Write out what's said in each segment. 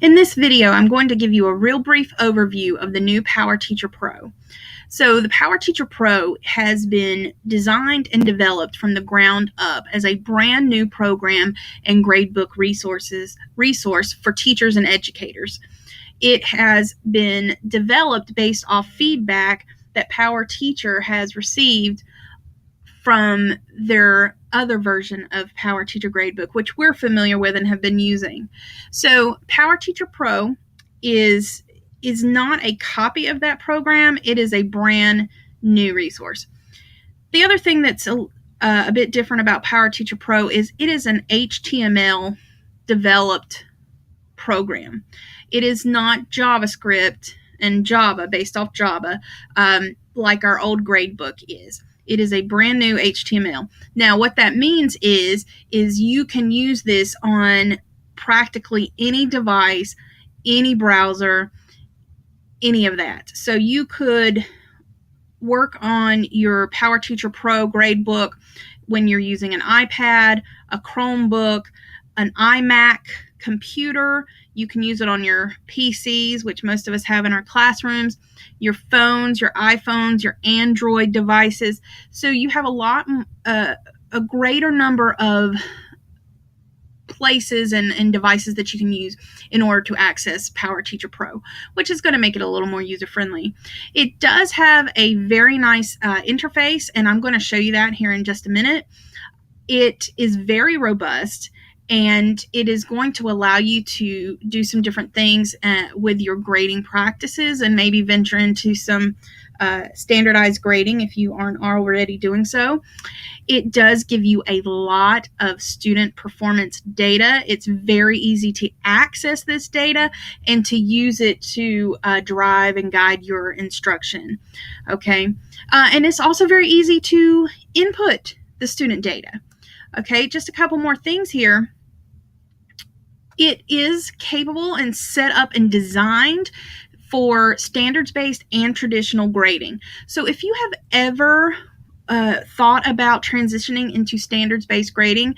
In this video, I'm going to give you a real brief overview of the new PowerTeacher Pro. So the PowerTeacher Pro has been designed and developed from the ground up as a brand new program and gradebook resource for teachers and educators. It has been developed based off feedback that PowerTeacher has received from their other version of PowerTeacher Gradebook, which we're familiar with and have been using. So PowerTeacher Pro is not a copy of that program. It is a brand new resource. The other thing that's a bit different about PowerTeacher Pro is it is an HTML developed program. It is not JavaScript and Java, based off Java, like our old gradebook is. It is a brand new HTML. Now, what that means is you can use this on practically any device, any browser, any of that. So you could work on your PowerTeacher Pro gradebook when you're using an iPad, a Chromebook, an iMac computer. You can use it on your PCs, which most of us have in our classrooms, your phones, your iPhones, your Android devices. So you have a greater number of places and devices that you can use in order to access PowerTeacher Pro, which is going to make it a little more user-friendly. It does have a very nice interface, and I'm going to show you that here in just a minute. It is very robust, and it is going to allow you to do some different things with your grading practices and maybe venture into some standardized grading if you aren't already doing so. It does give you a lot of student performance data. It's very easy to access this data and to use it to drive and guide your instruction. Okay, and it's also very easy to input the student data. Okay, just a couple more things here. It is capable and set up and designed for standards-based and traditional grading. So if you have ever thought about transitioning into standards-based grading,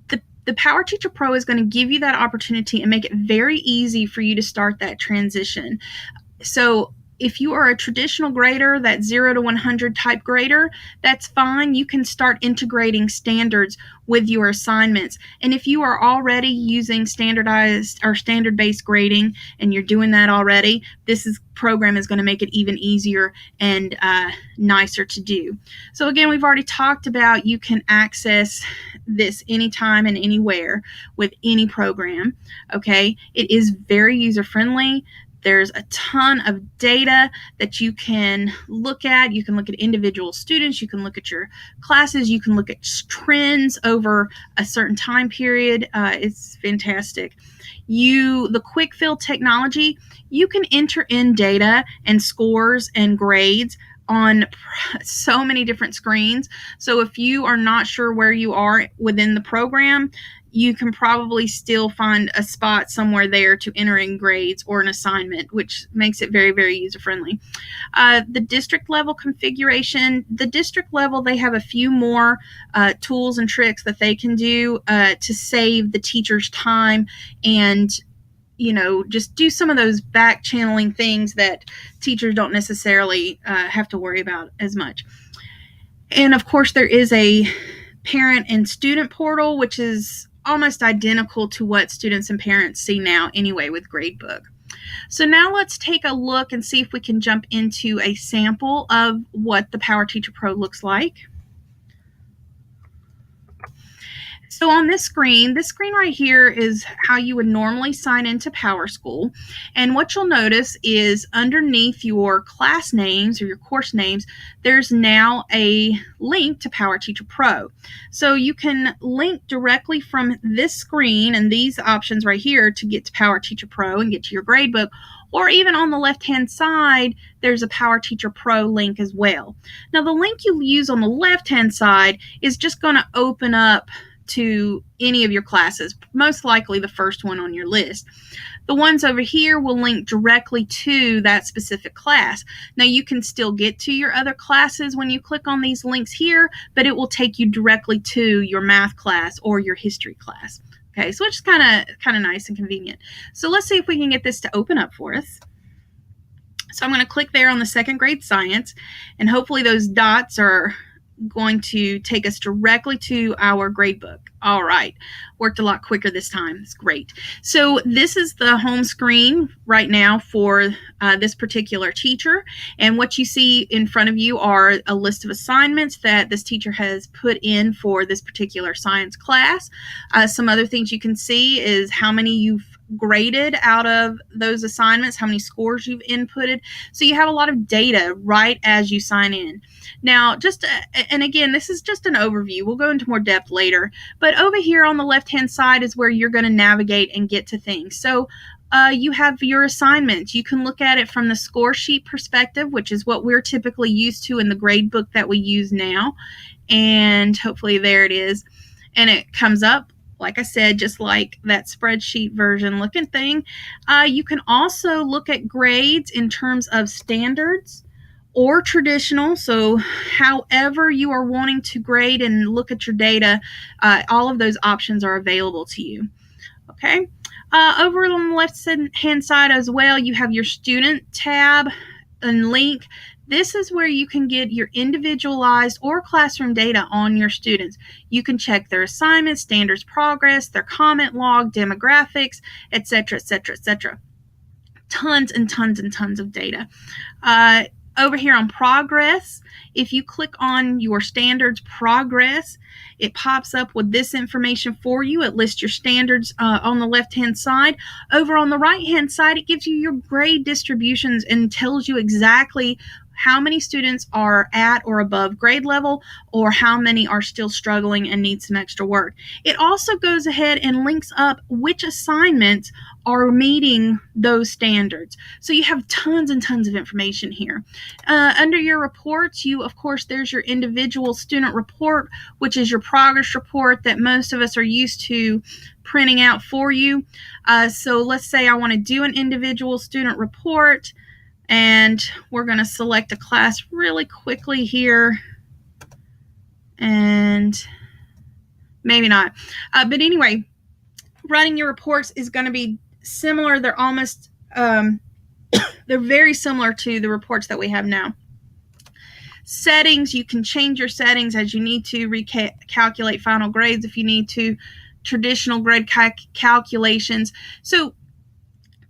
the PowerTeacher Pro is going to give you that opportunity and make it very easy for you to start that transition. So if you are a traditional grader, that 0 to 100 type grader, that's fine. You can start integrating standards with your assignments. And if you are already using standardized or standard-based grading and you're doing that already, this program is going to make it even easier and nicer to do. So again, we've already talked about you can access this anytime and anywhere with any program. Okay, it is very user-friendly. There's a ton of data that you can look at. You can look at individual students. You can look at your classes. You can look at trends over a certain time period. It's fantastic. The quick fill technology, you can enter in data and scores and grades on so many different screens. So if you are not sure where you are within the program, you can probably still find a spot somewhere there to enter in grades or an assignment, which makes it very, very user-friendly. The district level configuration, the district level, they have a few more tools and tricks that they can do to save the teacher's time and just do some of those back channeling things that teachers don't necessarily have to worry about as much. And of course, there is a parent and student portal, which is almost identical to what students and parents see now anyway with Gradebook. So now let's take a look and see if we can jump into a sample of what the PowerTeacher Pro looks like. So on this screen right here is how you would normally sign into PowerSchool. And what you'll notice is underneath your class names or your course names, there's now a link to PowerTeacher Pro. So you can link directly from this screen and these options right here to get to PowerTeacher Pro and get to your gradebook. Or even on the left-hand side, there's a PowerTeacher Pro link as well. Now the link you'll use on the left-hand side is just going to open up to any of your classes, most likely the first one on your list. The ones over here will link directly to that specific class. Now you can still get to your other classes when you click on these links here, but it will take you directly to your math class or your history class. Okay, so it's kind of nice and convenient. So let's see if we can get this to open up for us. So I'm going to click there on the second grade science, and hopefully those dots are going to take us directly to our gradebook. All right, worked a lot quicker this time. It's great. So this is the home screen right now for this particular teacher, and what you see in front of you are a list of assignments that this teacher has put in for this particular science class. Some other things you can see is how many you've graded out of those assignments, how many scores you've inputted. So you have a lot of data right as you sign in. Now, and again, this is just an overview. We'll go into more depth later. But over here on the left-hand side is where you're going to navigate and get to things. So you have your assignments. You can look at it from the score sheet perspective, which is what we're typically used to in the grade book that we use now. And hopefully there it is. And it comes up, like I said, just like that spreadsheet version looking thing. You can also look at grades in terms of standards or traditional. So however you are wanting to grade and look at your data, all of those options are available to you. Okay. Over on the left-hand side as well, you have your student tab and link. This is where you can get your individualized or classroom data on your students. You can check their assignments, standards progress, their comment log, demographics, etc., etc., etc. Tons and tons and tons of data. Over here on progress, if you click on your standards progress, it pops up with this information for you. It lists your standards on the left-hand side. Over on the right-hand side, it gives you your grade distributions and tells you exactly how many students are at or above grade level, or how many are still struggling and need some extra work. It also goes ahead and links up which assignments are meeting those standards. So you have tons and tons of information here. Under your reports, of course, there's your individual student report, which is your progress report that most of us are used to printing out for you. So let's say I want to do an individual student report, and we're going to select a class really quickly here, and maybe not. But anyway, running your reports is going to be similar. They're almost, they're very similar to the reports that we have now. Settings, you can change your settings as you need to, recalculate final grades if you need to, traditional grade calculations. So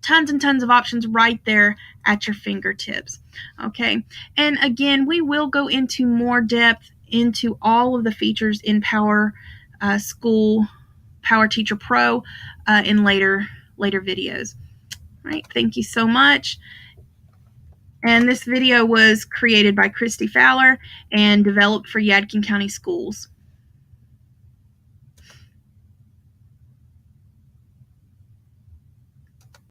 tons and tons of options right there at your fingertips. Okay, and again, we will go into more depth into all of the features in PowerTeacher Pro in later videos. All right, thank you so much. And this video was created by Christy Fowler and developed for Yadkin County Schools.